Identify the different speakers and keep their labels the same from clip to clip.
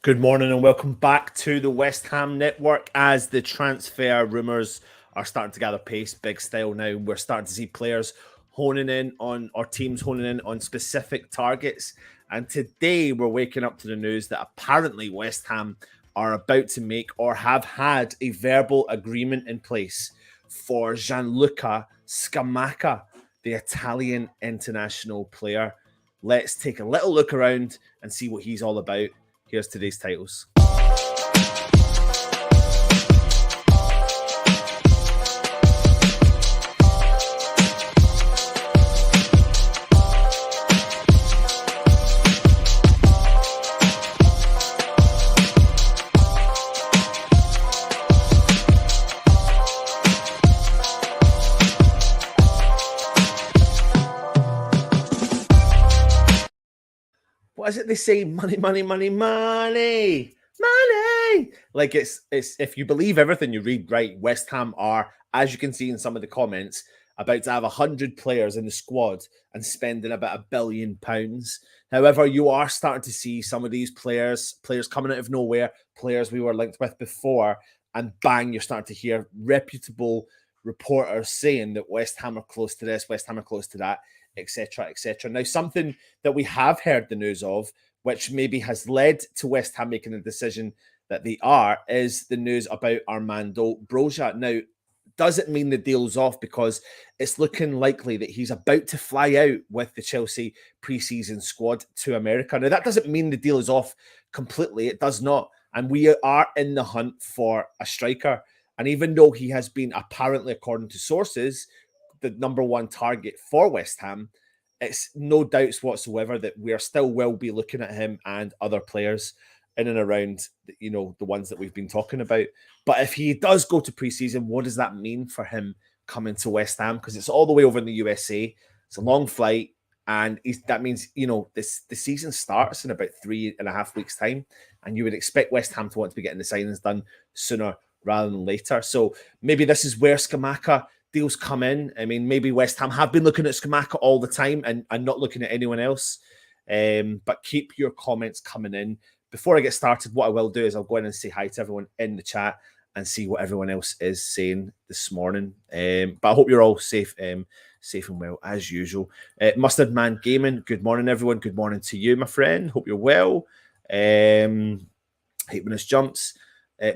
Speaker 1: Good morning and welcome back to the West Ham Network as the transfer rumours are starting to gather pace, big style now. We're starting to see players honing in on, or teams honing in on specific targets. And today we're waking up to the news that apparently West Ham are about to make or have had a verbal agreement in place for Gianluca Scamacca, the Italian international player. Let's take a little look around and see what he's all about. Here's today's titles. What is it they say? Money, money, money, money, money. Like it's if you believe everything you read, right? West Ham are, as you can see in some of the comments, about to have 100 players in the squad and spending about £1 billion. However, you are starting to see some of these players coming out of nowhere, players we were linked with before, and bang, you're starting to hear reputable reporters saying that West Ham are close to this, West Ham are close to that, etc., etc. Now, something that we have heard the news of, which maybe has led to West Ham making the decision that they are, is the news about Armando Broja. Now, does it mean the deal's off? Because it's looking likely that he's about to fly out with the Chelsea pre-season squad to America. Now, that doesn't mean the deal is off completely. It does not. And we are in the hunt for a striker. And even though he has been apparently, according to sources, the number one target for West Ham, it's no doubts whatsoever that we are still will be looking at him and other players in and around, you know, the ones that we've been talking about. But if he does go to preseason, what does that mean for him coming to West Ham? Because it's all the way over in the USA. It's a long flight. And that means, you know, the season starts in about 3.5 weeks' time. And you would expect West Ham to want to be getting the signings done sooner rather than later. So maybe this is where Scamacca deals come in. I mean, maybe West Ham have been looking at Scamacca all the time and not looking at anyone else. But keep your comments coming in. Before I get started, what I will do is I'll go in and say hi to everyone in the chat and see what everyone else is saying this morning. But I hope you're all safe and well as usual. Mustard Man Gaming, good morning, everyone. Good morning to you, my friend. Hope you're well. Hate when this jumps.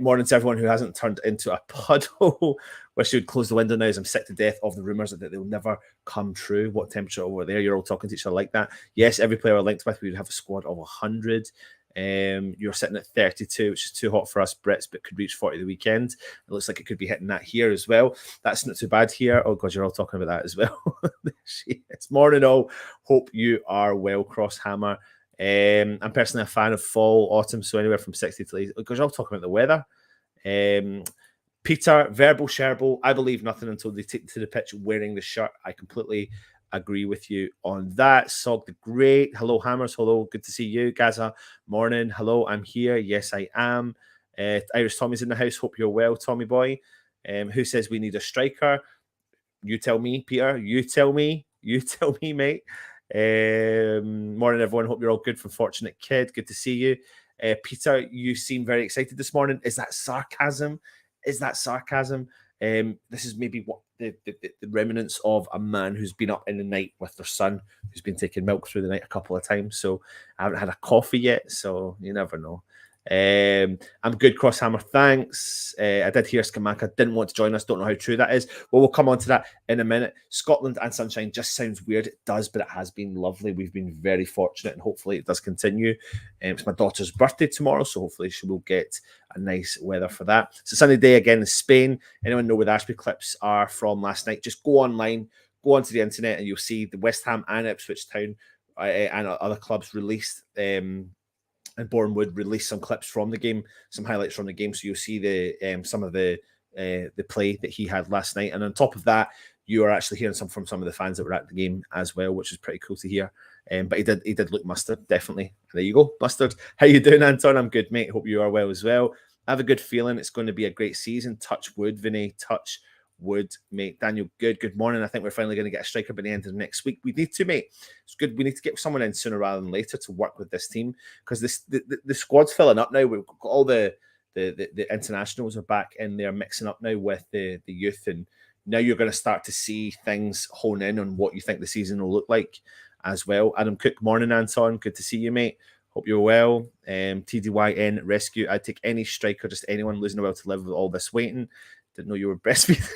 Speaker 1: Morning to everyone who hasn't turned into a puddle. Wish you would close the window now as I'm sick to death of the rumours that they'll never come true. What temperature over there? You're all talking to each other like that. Yes, every player we're linked with, we would have a squad of 100. You're sitting at 32, which is too hot for us Brits, but could reach 40 the weekend. It looks like it could be hitting that here as well. That's not too bad here. Oh, God, you're all talking about that as well. It's morning all. Hope you are well, Crosshammer. I'm personally a fan of fall, autumn, so anywhere from 60 to 80. Because you're all talking about the weather. Peter, verbal sherble. I believe nothing until they take to the pitch wearing the shirt. I completely agree with you on that. Sog the Great. Hello, Hammers. Hello. Good to see you. Gaza, morning. Hello, I'm here. Yes, I am. Irish Tommy's in the house. Hope you're well, Tommy boy. Who says we need a striker? You tell me, Peter. You tell me. You tell me, mate. Morning, everyone. Hope you're all good from Fortunate Kid. Good to see you. Peter, you seem very excited this morning. Is that sarcasm? Is that sarcasm? This is maybe what the remnants of a man who's been up in the night with their son, who's been taking milk through the night a couple of times. So I haven't had a coffee yet, so you never know. I'm good, Crosshammer. Thanks. I did hear Scamacca didn't want to join us. Don't know how true that is. Well, we'll come on to that in a minute. Scotland and sunshine just sounds weird. It does, but it has been lovely. We've been very fortunate, and hopefully it does continue. It's my daughter's birthday tomorrow, so hopefully she will get a nice weather for that. It's a sunny day again in Spain. Anyone know where the Ashby clips are from last night? Just go online, go onto the internet, and you'll see the West Ham and Ipswich Town and other clubs released. And Bournemouth released some clips from the game, some highlights from the game, so you'll see the some of the play that he had last night. And on top of that, you are actually hearing some from some of the fans that were at the game as well, which is pretty cool to hear. But he did look mustard, definitely. There you go, mustard. How you doing, Anton? I'm good, mate. Hope you are well as well. I have a good feeling it's going to be a great season. Touch wood, Vinny. Touch would, mate. Daniel, good morning. I think we're finally going to get a striker by the end of next week. We need to, mate. It's good. We need to get someone in sooner rather than later to work with this team, because the squad's filling up now. We've got all the internationals are back in there mixing up now with the youth, and now you're going to start to see things hone in on what you think the season will look like as well. Adam Cook, morning, Anton. Good to see you, mate. Hope you're well. TDYN rescue. I'd take any striker, just anyone losing a will to live with all this waiting. Didn't know you were breastfeeding.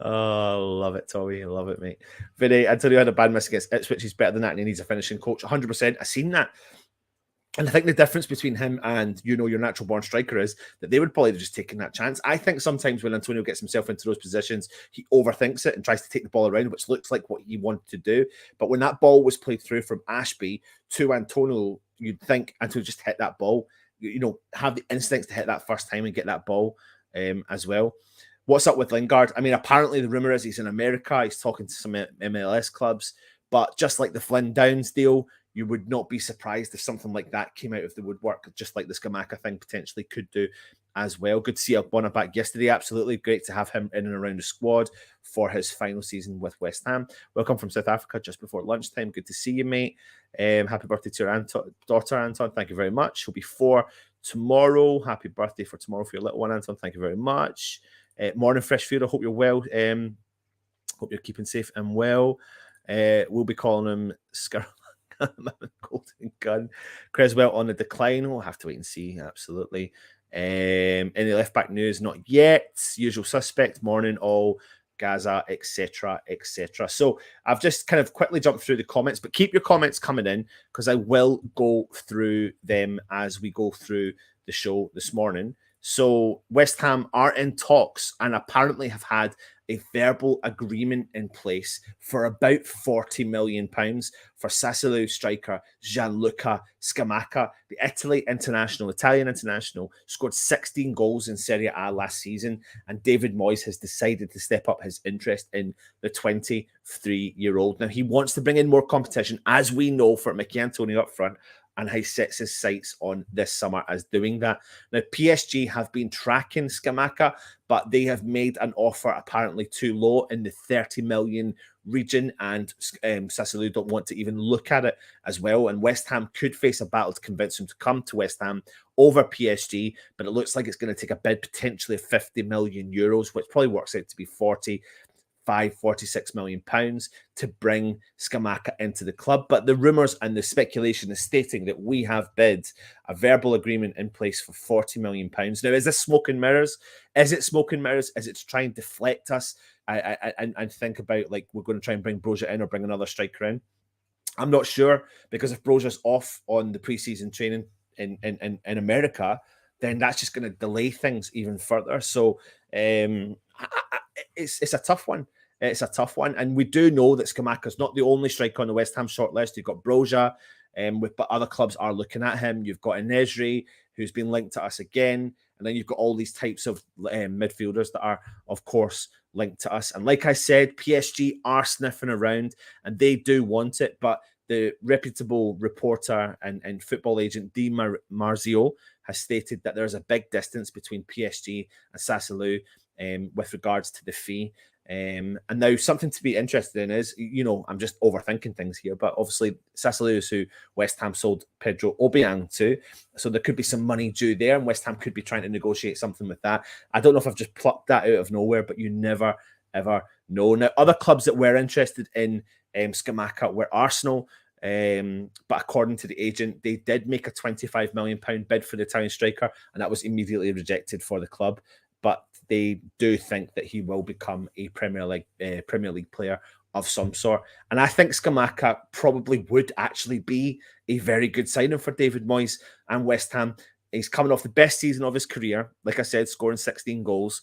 Speaker 1: Oh, love it, Tommy. Love it, mate. Vinny, Antonio had a bad miss against Ipswich. He's better than that, and he needs a finishing coach. 100%. I've seen that. And I think the difference between him and, your natural born striker is that they would probably have just taken that chance. I think sometimes when Antonio gets himself into those positions, he overthinks it and tries to take the ball around, which looks like what he wanted to do. But when that ball was played through from Ashby to Antonio, you'd think Antonio just hit that ball, have the instincts to hit that first time and get that ball as well. What's up with Lingard? I mean, apparently the rumor is he's in America. He's talking to some MLS clubs. But just like the Flynn Downs deal, you would not be surprised if something like that came out of the woodwork, just like the Scamacca thing potentially could do as well. Good to see Albona back yesterday. Absolutely great to have him in and around the squad for his final season with West Ham. Welcome from South Africa just before lunchtime. Good to see you, mate. Happy birthday to your daughter, Anton. Thank you very much. She'll be 4 tomorrow. Happy birthday for tomorrow for your little one, Anton. Thank you very much. Morning, Freshfield. I hope you're well. Hope you're keeping safe and well. We'll be calling him Golden Gun. Creswell on the decline. We'll have to wait and see. Absolutely. Any left back news? Not yet. Usual suspect. Morning all. Gaza, etc., etc. So I've just kind of quickly jumped through the comments, but keep your comments coming in because I will go through them as we go through the show this morning. So West Ham are in talks and apparently have had a verbal agreement in place for about £40 million for Sassuolo striker Gianluca Scamacca. The Italian international, scored 16 goals in Serie A last season, and David Moyes has decided to step up his interest in the 23-year-old. Now, he wants to bring in more competition, as we know, for Mickey Antonio up front, and he sets his sights on this summer as doing that. Now, PSG have been tracking Scamacca, but they have made an offer apparently too low in the 30 million region, and Sassuolo don't want to even look at it as well. And West Ham could face a battle to convince him to come to West Ham over PSG, but it looks like it's going to take a bid potentially of 50 million euros, which probably works out to be 46 million pounds to bring Scamacca into the club. But the rumours and the speculation is stating that we have bid a verbal agreement in place for 40 million pounds. Now, is this smoke and mirrors? Is it smoke and mirrors? Is it to try and deflect us and think about, like, we're going to try and bring Broja in or bring another striker in? I'm not sure, because if Broja's off on the preseason training in America, then that's just going to delay things even further. So it's a tough one. It's a tough one. And we do know that Scamacca's not the only striker on the West Ham shortlist. You've got Broja, but other clubs are looking at him. You've got Enesri, who's been linked to us again. And then you've got all these types of midfielders that are, of course, linked to us. And like I said, PSG are sniffing around and they do want it. But the reputable reporter and football agent Di Marzio has stated that there's a big distance between PSG and Sassuolo with regards to the fee. And now something to be interested in is, I'm just overthinking things here, but obviously Sassuolo is who West Ham sold Pedro Obiang to, so there could be some money due there, and West Ham could be trying to negotiate something with that. I don't know if I've just plucked that out of nowhere, but you never, ever know. Now, other clubs that were interested in Scamacca were Arsenal, but according to the agent, they did make a £25 million bid for the Italian striker, and that was immediately rejected for the club. But they do think that he will become a Premier League player of some sort. And I think Scamacca probably would actually be a very good signing for David Moyes and West Ham. He's coming off the best season of his career, like I said, scoring 16 goals,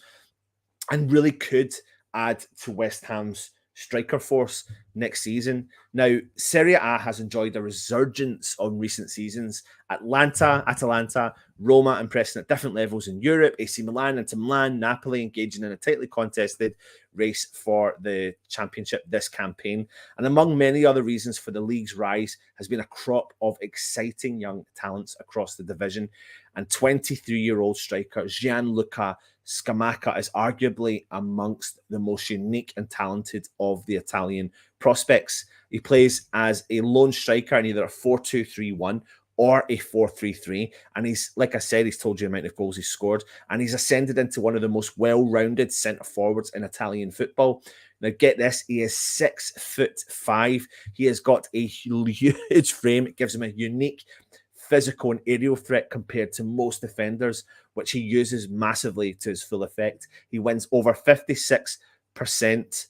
Speaker 1: and really could add to West Ham's striker force next season. Now, Serie A has enjoyed a resurgence on recent seasons. Atalanta, Roma impressing at different levels in Europe, AC Milan, Inter Milan, Napoli engaging in a tightly contested race for the championship this campaign. And among many other reasons for the league's rise has been a crop of exciting young talents across the division. And 23-year-old striker Gianluca Scamacca is arguably amongst the most unique and talented of the Italian prospects. He plays as a lone striker in either a 4-2-3-1 or a 4-3-3. And he's, like I said, he's told you the amount of goals he's scored. And he's ascended into one of the most well-rounded centre forwards in Italian football. Now, get this, he is 6'5". He has got a huge frame. It gives him a unique physical and aerial threat compared to most defenders, which he uses massively to his full effect. He wins over 56%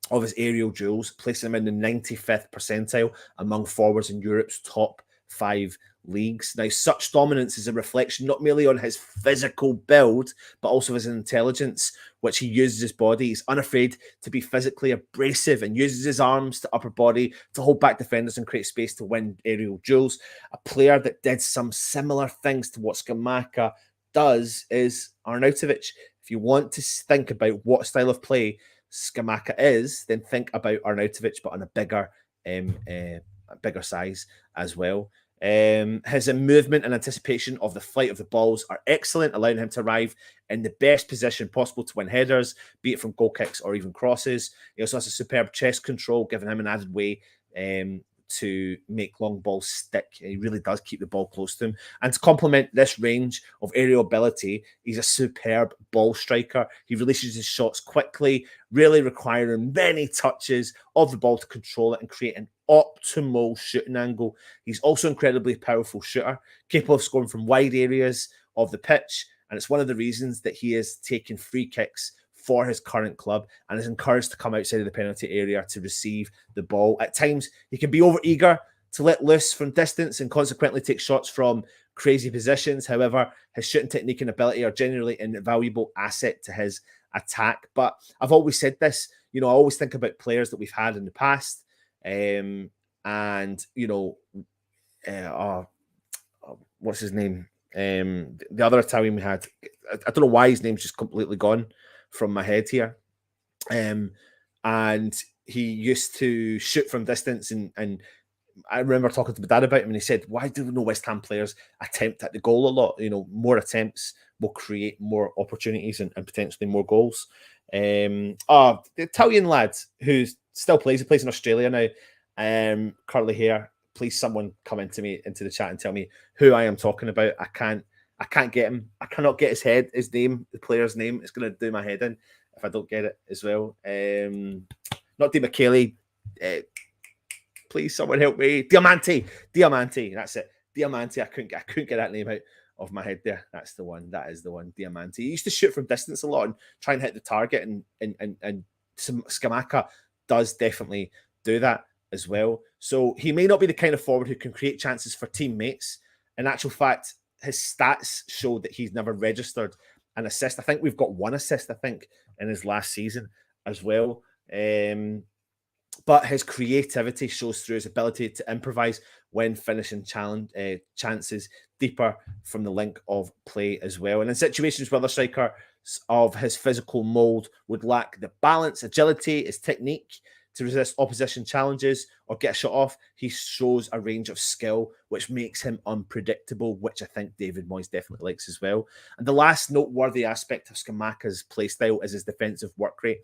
Speaker 1: of his aerial duels, placing him in the 95th percentile among forwards in Europe's top 5 leagues. Now, such dominance is a reflection not merely on his physical build, but also his intelligence, which he uses his body. He's unafraid to be physically abrasive and uses his arms to upper body to hold back defenders and create space to win aerial duels. A player that did some similar things to what Scamacca does is Arnautovic. If you want to think about what style of play Scamacca is, then think about Arnautovic, but on a bigger size as well. His movement and anticipation of the flight of the balls are excellent, allowing him to arrive in the best position possible to win headers, be it from goal kicks or even crosses. He also has a superb chest control, giving him an added way to make long balls stick. He really does keep the ball close to him. And to complement this range of aerial ability, he's a superb ball striker. He releases his shots quickly, really requiring many touches of the ball to control it and create an optimal shooting angle. He's also an incredibly powerful shooter, capable of scoring from wide areas of the pitch. And it's one of the reasons that he is taking free kicks for his current club and is encouraged to come outside of the penalty area to receive the ball. At times, he can be overeager to let loose from distance and consequently take shots from crazy positions. However, his shooting technique and ability are generally an invaluable asset to his attack. But I've always said this, I always think about players that we've had in the past. What's his name? The other Italian we had, I don't know why his name's just completely gone from my head here. And he used to shoot from distance, and I remember talking to my dad about him, and he said, why do no West Ham players attempt at the goal a lot? More attempts will create more opportunities and potentially more goals. The Italian lad who still plays, he plays in Australia now, curly hair. Please, someone come into the chat and tell me who I am talking about. I can't get him. I cannot get his name, the player's name. It's going to do my head in if I don't get it as well. Not Di Michele. Please, someone help me. Diamante. That's it. Diamante. I couldn't get that name out of my head there. That's the one. That is the one. Diamante. He used to shoot from distance a lot and try and hit the target, and Scamacca does definitely do that as well. So he may not be the kind of forward who can create chances for teammates. In actual fact, his stats show that he's never registered an assist. I think we've got one assist, in his last season as well. But his creativity shows through his ability to improvise when finishing chances deeper from the link of play as well. And in situations where the striker of his physical mould would lack the balance, agility, his technique to resist opposition challenges or get a shot off, he shows a range of skill which makes him unpredictable, which I think David Moyes definitely likes as well. And the last noteworthy aspect of Scamacca's playstyle is his defensive work rate.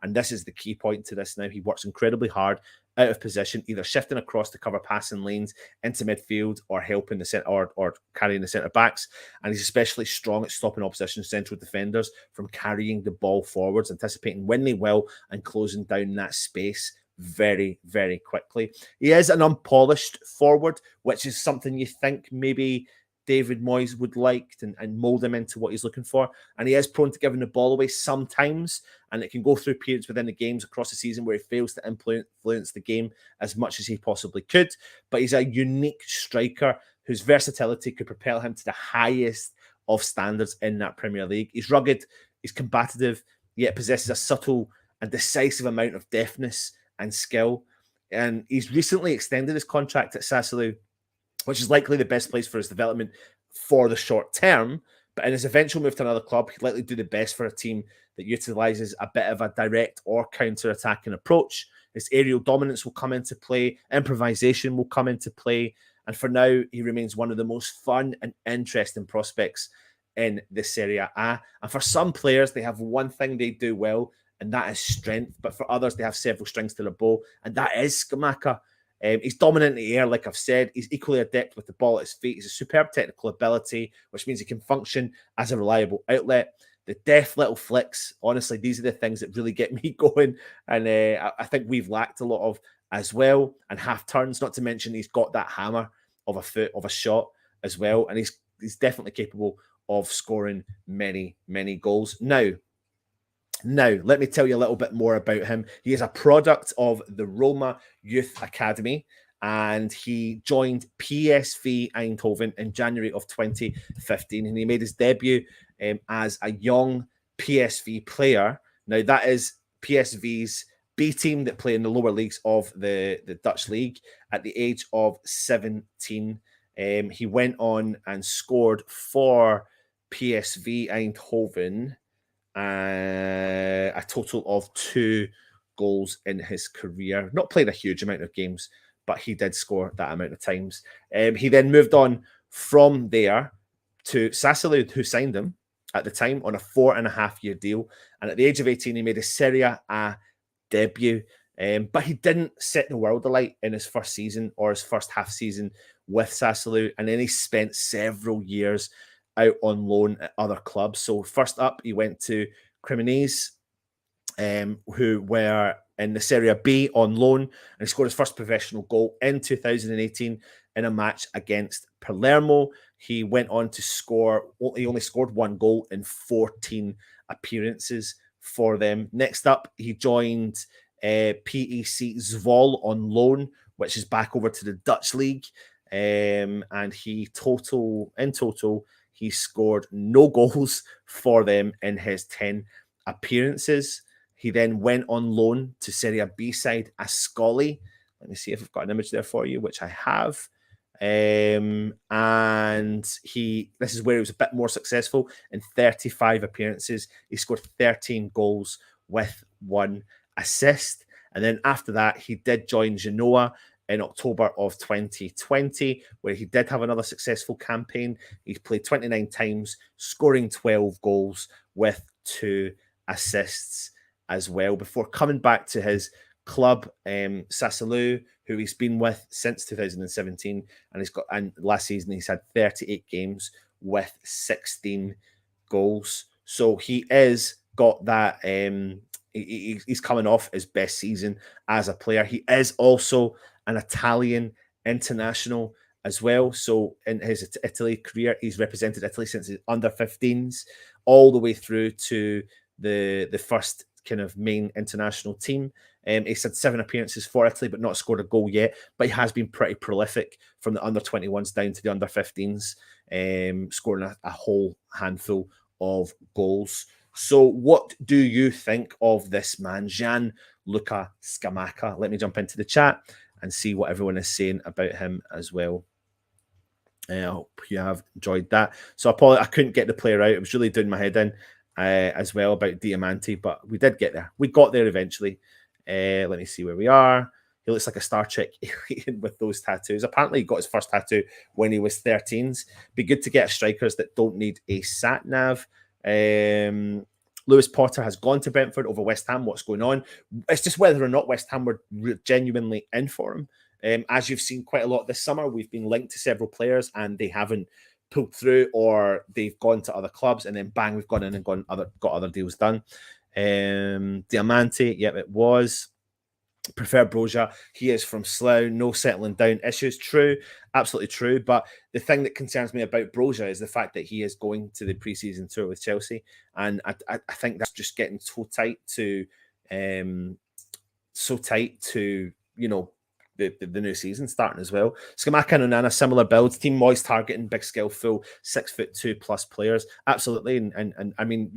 Speaker 1: And this is the key point to this now. He works incredibly hard out of position, either shifting across to cover passing lanes into midfield or helping the centre or carrying the centre backs. And he's especially strong at stopping opposition central defenders from carrying the ball forwards, anticipating when they will and closing down that space very, very quickly. He is an unpolished forward, which is something you think maybe David Moyes would like and mould him into what he's looking for. And he is prone to giving the ball away sometimes, and it can go through periods within the games across the season where he fails to influence the game as much as he possibly could. But he's a unique striker whose versatility could propel him to the highest of standards in that Premier League. He's rugged, he's combative, yet possesses a subtle and decisive amount of deftness and skill. And he's recently extended his contract at Sassuolo, which is likely the best place for his development for the short term. But in his eventual move to another club, he'd likely do the best for a team that utilises a bit of a direct or counter-attacking approach. His aerial dominance will come into play, improvisation will come into play, and for now, he remains one of the most fun and interesting prospects in the Serie A. And for some players, they have one thing they do well, and that is strength. But for others, they have several strings to their bow, and that is Scamacca. He's dominant in the air, like I've said. He's equally adept with the ball at his feet. He's a superb technical ability, which means he can function as a reliable outlet. The deft little flicks, honestly, these are the things that really get me going. And I think we've lacked a lot of as well. And half turns, not to mention he's got that hammer of a foot, of a shot as well. And he's definitely capable of scoring many, many goals. Now, let me tell you a little bit more about him. He is a product of the Roma Youth Academy, and he joined PSV Eindhoven in January of 2015, and he made his debut as a young PSV player. Now, that is PSV's B team that play in the lower leagues of the Dutch league at the age of 17. He went on and scored for PSV Eindhoven a total of 2 goals in his career. Not played a huge amount of games, but he did score that amount of times. He then moved on from there to Sassuolo, who signed him at the time on a 4.5-year deal. And at the age of 18, he made a Serie A debut. But he didn't set the world alight in his first season or his first half season with Sassuolo. And then he spent several years out on loan at other clubs. So first up, he went to Cremonese, who were in the Serie B on loan, and he scored his first professional goal in 2018 in a match against Palermo. He went on to score, he only scored 1 goal in 14 appearances for them. Next up, he joined PEC Zwolle on loan, which is back over to the Dutch league. And in total, he scored no goals for them in his 10 appearances. He then went on loan to Serie B side Ascoli. Let me see if I've got an image there for you, which I have. And this is where he was a bit more successful. In 35 appearances, he scored 13 goals with 1 assist. And then after that, he did join Genoa in October of 2020, where he did have another successful campaign. He played 29 times, scoring 12 goals with 2 assists as well, before coming back to his club, Sassuolo, who he's been with since 2017. And last season he's had 38 games with 16 goals. So he is got that. He's coming off his best season as a player. He is also an Italian international as well. So in his Italy career, he's represented Italy since his under 15s all the way through to the first kind of main international team. He's had 7 appearances for Italy, but not scored a goal yet. But he has been pretty prolific from the under 21s down to the under 15s, scoring a whole handful of goals. So what do you think of this man, Gianluca Scamacca? Let me jump into the chat and see what everyone is saying about him as well. I hope you have enjoyed that. So I couldn't get the player out. It was really doing my head in as well about Diamante, but we did get there. We got there eventually. Let me see where we are. He looks like a Star Trek alien with those tattoos. Apparently, he got his first tattoo when he was 13s. Be good to get strikers that don't need a sat nav. Lewis Potter has gone to Brentford over West Ham. What's going on? It's just whether or not West Ham were genuinely in for him. As you've seen quite a lot this summer, we've been linked to several players and they haven't pulled through, or they've gone to other clubs, and then bang, we've gone in and got other deals done. Diamante, yep, it was. Prefer Broja. He is from Slough. No settling down issues. True, absolutely true. But the thing that concerns me about Broja is the fact that he is going to the pre-season tour with Chelsea, and I think that's just getting so tight to the new season starting as well. Scamacca and Onana, similar builds. Team Moyes targeting big, skillful, 6'2" players. Absolutely, and I mean,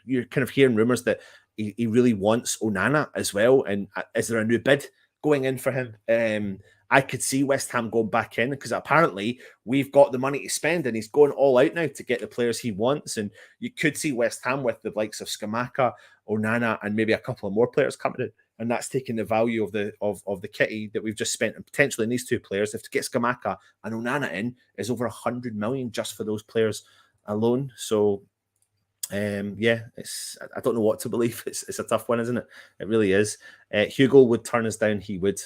Speaker 1: you're kind of hearing rumors that he really wants Onana as well. And is there a new bid going in for him? I could see West Ham going back in because apparently we've got the money to spend and he's going all out now to get the players he wants. And you could see West Ham with the likes of Scamacca, Onana, and maybe a couple of more players coming in. And that's taking the value of the kitty that we've just spent and potentially in these two players. If to get Scamacca and Onana in is over 100 million just for those players alone. So I don't know what to believe. It's a tough one, isn't it? It really is. Hugo would turn us down. He would.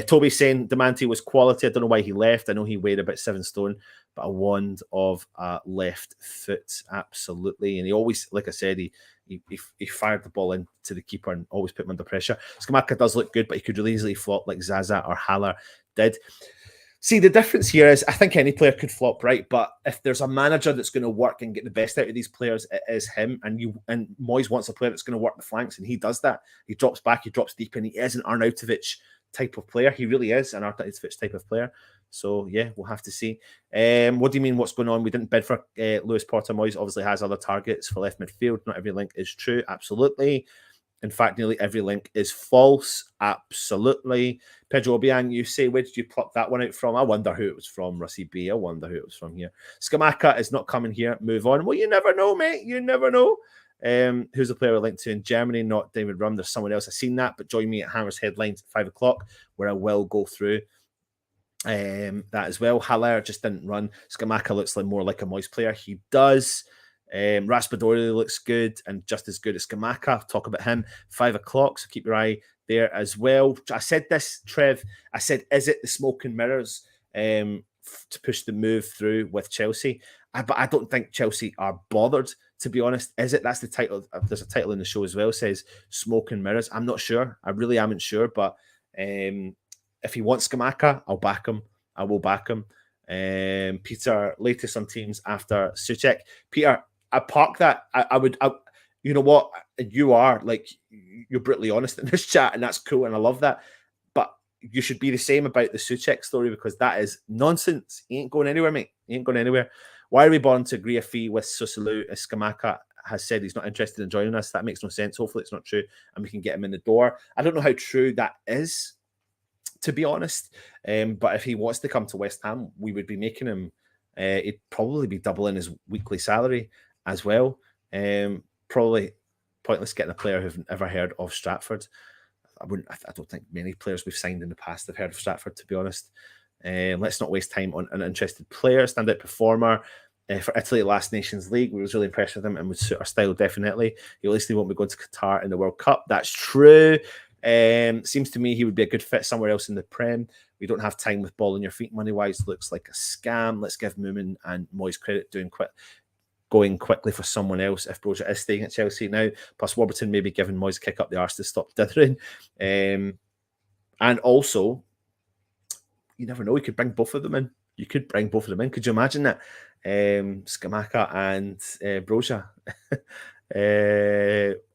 Speaker 1: Toby saying Diamante was quality. I don't know why he left. I know he weighed about 7 stone, but a wand of left foot, absolutely. And he always, like I said, he fired the ball into the keeper and always put him under pressure. Scamacca does look good, but he could really easily flop like Zaza or Haller did. See, the difference here is I think any player could flop, right? But if there's a manager that's going to work and get the best out of these players, it is him. And Moyes wants a player that's going to work the flanks, and he does that. He drops back, he drops deep, and he is an Arnautovic type of player. He really is an Arnautovic type of player. So, yeah, we'll have to see. What do you mean, what's going on? We didn't bid for Lewis Potter. Moyes obviously has other targets for left midfield. Not every link is true. Absolutely. In fact, nearly every link is false. Absolutely. Pedro Obiang, you say, where did you pluck that one out from? I wonder who it was from, Russie B. I wonder who it was from here. Scamacca is not coming here. Move on. Well, you never know, mate. You never know. Who's the player I linked to in Germany? Not David Rum. There's someone else. I've seen that, but join me at Hammer's Headlines at 5 o'clock, where I will go through that as well. Haller just didn't run. Scamacca looks like more like a Moyes player. He does. Raspadori looks good and just as good as Scamacca. Talk about him 5 o'clock, so keep your eye there as well. I said this, Trev. I said, is it the smoke and mirrors to push the move through with Chelsea? But I don't think Chelsea are bothered, to be honest. Is it? That's the title. There's a title in the show as well, says smoke and mirrors. I'm not sure. I really am not sure. But if he wants Scamacca, I'll back him. I will back him. Peter, latest on teams after Souček. Peter, I park that. I would, you know what? You are like, you're brutally honest in this chat, and that's cool, and I love that. But you should be the same about the Souček story because that is nonsense. He ain't going anywhere, mate. He ain't going anywhere. Why are we bound to agree a fee with Susulu as Scamacca has said he's not interested in joining us? That makes no sense. Hopefully, it's not true, and we can get him in the door. I don't know how true that is, to be honest. But if he wants to come to West Ham, we would be making him. He'd probably be doubling his weekly salary as well. Probably pointless getting a player who've ever heard of Stratford. I don't think many players we've signed in the past have heard of Stratford, to be honest. Let's not waste time on an interested player. Standout performer for Italy Last Nations League. We was really impressed with him and would suit our style, definitely. He at least won't be going to Qatar in the World Cup. That's true. Seems to me he would be a good fit somewhere else in the Prem. We don't have time with ball on your feet money-wise. Looks like a scam. Let's give Moomin and Moyes credit going quickly for someone else if Broja is staying at Chelsea now. Plus Warburton maybe giving Moyes a kick up the arse to stop dithering. And also, you never know, you could bring both of them in. Could you imagine that? Scamacca and Broja.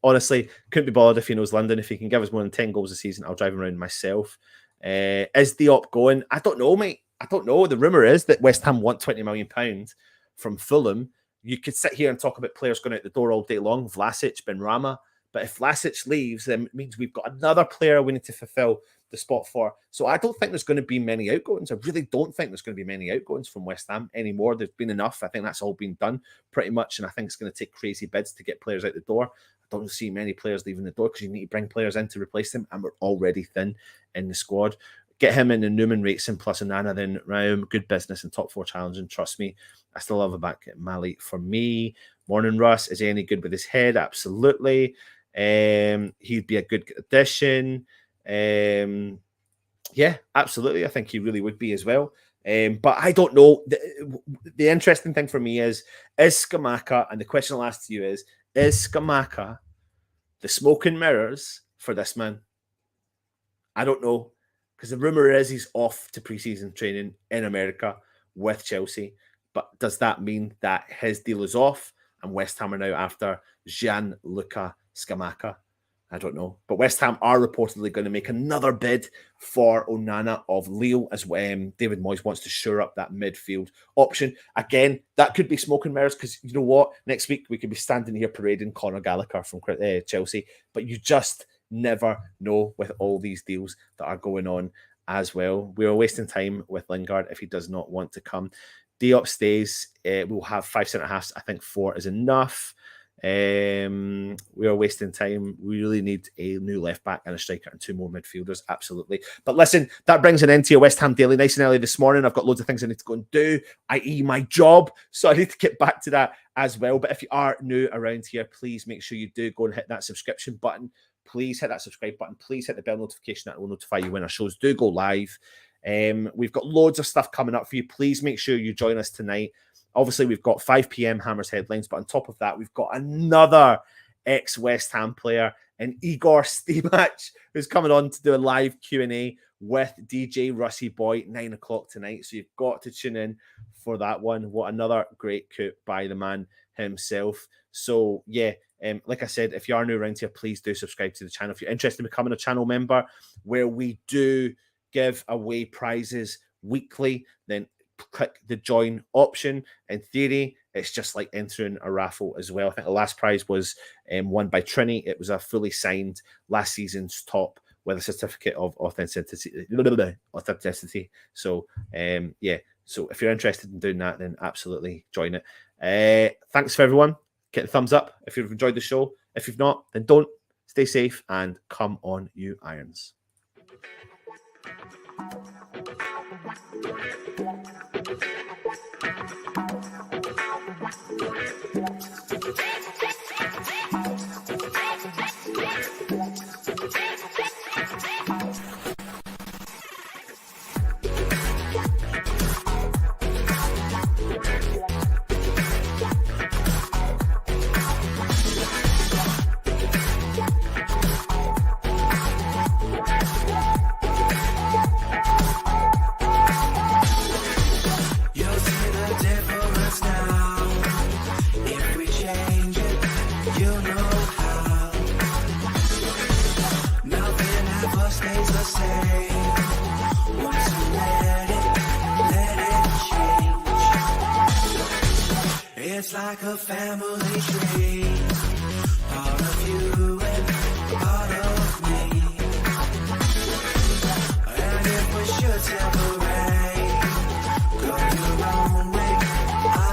Speaker 1: Honestly, couldn't be bothered if he knows London. If he can give us more than 10 goals a season, I'll drive him around myself. Is Diop going? I don't know, mate. I don't know. The rumour is that West Ham want £20 million from Fulham. You could sit here and talk about players going out the door all day long, Vlasic, Benrahma. But if Vlasic leaves, then it means we've got another player we need to fulfill the spot for. So I don't think there's going to be many outgoings. I really don't think there's going to be many outgoings from West Ham anymore. There's been enough. I think that's all been done pretty much. And I think it's going to take crazy bids to get players out the door. I don't see many players leaving the door because you need to bring players in to replace them. And we're already thin in the squad. Get him in, and Newman rates him plus Onana, then Raum. Good business and top 4 challenging. Trust me. I still love a back at Mali for me. Morning, Russ. Is he any good with his head? Absolutely. He'd be a good addition. Yeah, absolutely. I think he really would be as well. But I don't know. The interesting thing for me is Scamacca, and the question I'll ask to you is Scamacca the smoke and mirrors for this man? I don't know. Because the rumour is he's off to preseason training in America with Chelsea. But does that mean that his deal is off and West Ham are now after Gianluca Scamacca? I don't know. But West Ham are reportedly going to make another bid for Onana of Lille as well. David Moyes wants to shore up that midfield option. Again, that could be smoke and mirrors because you know what? Next week we could be standing here parading Conor Gallagher from Chelsea. But you just never know with all these deals that are going on as well. We are wasting time with Lingard if he does not want to come. Diop stays. We'll have 5 centre halves. I think 4 is enough. We are wasting time. We really need a new left back and a striker and 2 more midfielders. Absolutely. But listen, that brings an end to your West Ham Daily nice and early this morning. I've got loads of things I need to go and do, i.e. my job. So I need to get back to that as well. But if you are new around here, please make sure you do go and hit that subscription button. Please hit that subscribe button. Please hit the bell notification. That will notify you when our shows do go live. We've got loads of stuff coming up for you. Please make sure you join us tonight. Obviously, we've got 5 p.m. Hammers headlines, but on top of that, we've got another ex-West Ham player, and Igor Stimac, who's coming on to do a live Q&A with DJ Russie Boy, 9 o'clock tonight. So you've got to tune in for that one. What another great coup by the man himself. So, yeah, like I said, if you are new around here, please do subscribe to the channel. If you're interested in becoming a channel member, where we do give away prizes weekly, then click the join option. In theory, it's just like entering a raffle as well. I think the last prize was won by Trini. It was a fully signed last season's top with a certificate of authenticity. So, yeah. So if you're interested in doing that, then absolutely join it. Thanks for everyone. Get the thumbs up if you've enjoyed the show. If you've not, then don't. Stay safe and come on, you Irons.
Speaker 2: It's like a family tree, all of you.